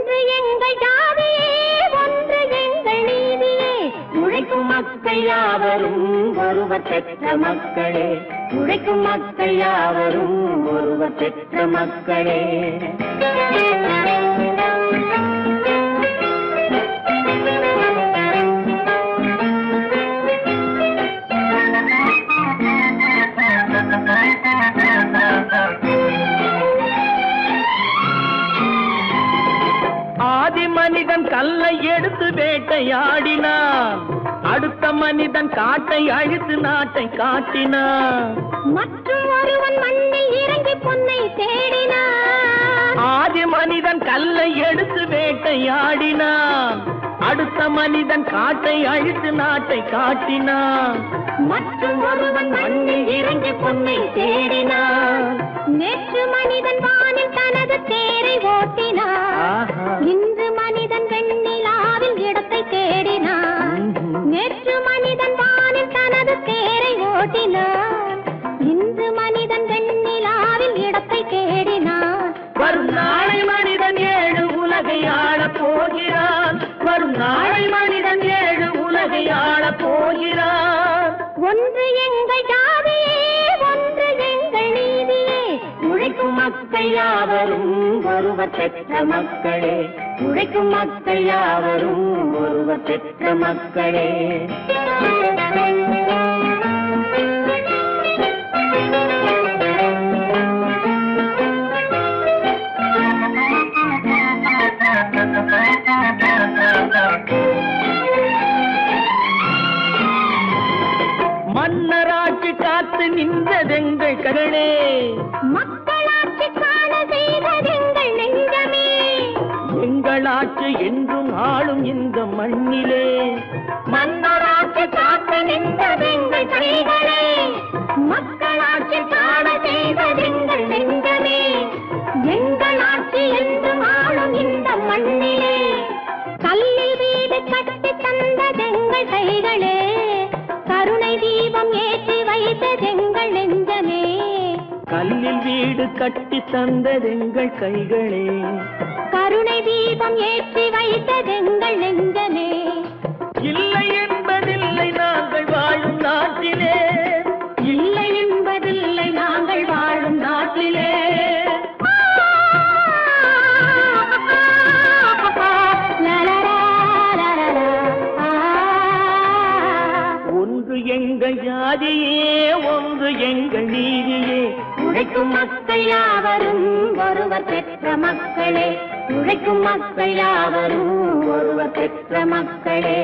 ஒன்று எங்கள் ஜாதியே, ஒன்று எங்கள் நீதியே. உழைக்கும் மக்கள் யாவரும் ஒருவர் பெற்ற மக்களே, உழைக்கும் மக்கள் யாவரும் ஒருவர் பெற்ற மக்களே. ஆதி மனிதன் கல்லை எடுத்து வேட்டையாடினான், அடுத்த மனிதன் காட்டை அழித்து நாட்டை காட்டினான். மற்றும் ஒருவன் மண்ணில் இறங்கி பொன்னை தேடினான். ஆதி மனிதன் கல்லை எடுத்து வேட்டையாடினான், அடுத்த மனிதன் காட்டை அழித்து நாட்டை காட்டினான். மற்றும் ஒருவன் மண்ணில் இறங்கி பொன்னை தேடினான். நேற்று மனிதன் வானில் தனது தேரை ஓட்டினான், இன்று மனிதன் வெண்ணிலாவில் இடத்தை தேடினான். நேற்று மனிதன் வானில் தனது தேரை ஓட்டினான், இன்று மனிதன் வெண்ணிலாவில் இடத்தை தேடினான். வரும் நாளை மனிதன் ஏழு உலகை ஆளப் போகிறான், வரும் நாளை மனிதன் ஏழு உலகை ஆளப் போகிறான். ஒன்று எங்கள் ஜாதியே, ஒன்று எங்கள் நீதியே. உழைக்கும் மக்கள் யாவரும் ஒருவர் பெற்ற மக்களே, உழைக்கும் மக்கள் யாவரும் ஒருவர் பெற்ற மக்களே. மன்னராட்சி காத்து நின்றதெங்கள் கரணே, மக்களாட்சி காண செய்ததெங்கள் நெஞ்சமே. எங்களாட்சி என்றும் ஆளும் இந்த மண்ணிலே, மன்னராட்சி காத்து நின்றதெங்கள் கைகளே. மக்களாட்சி காண செய்ததெங்கள் நெஞ்சமே. எங்களாட்சி என்றும் ஆளும் இந்த மண்ணிலே. கல்லில் வீடு கட்டி தந்ததெங்கள் கைகளே, கருணை தீபம் ஏற்றி வைத்ததெங்கள் நெஞ்சமே. கல்லில் வீடு கட்டி தந்ததெங்கள் கைகளே, கருணை தீபம் ஏற்றி வைத்ததெங்கள் நெஞ்சமே. இல்லை என்பதில்லை நாங்கள் வாழும் நாட்டிலே, இல்லை என்பதில்லை நாங்கள் வாழும் நாட்டிலே. ஒன்று எங்கள் ஜாதியே, ஒன்று எங்கள் நீதியே. உழைக்கும் மக்கள் யாவரும் ஒருவர் பெற்ற மக்களே, உழைக்கும் மக்கள் யாவரும் ஒருவர் பெற்ற மக்களே.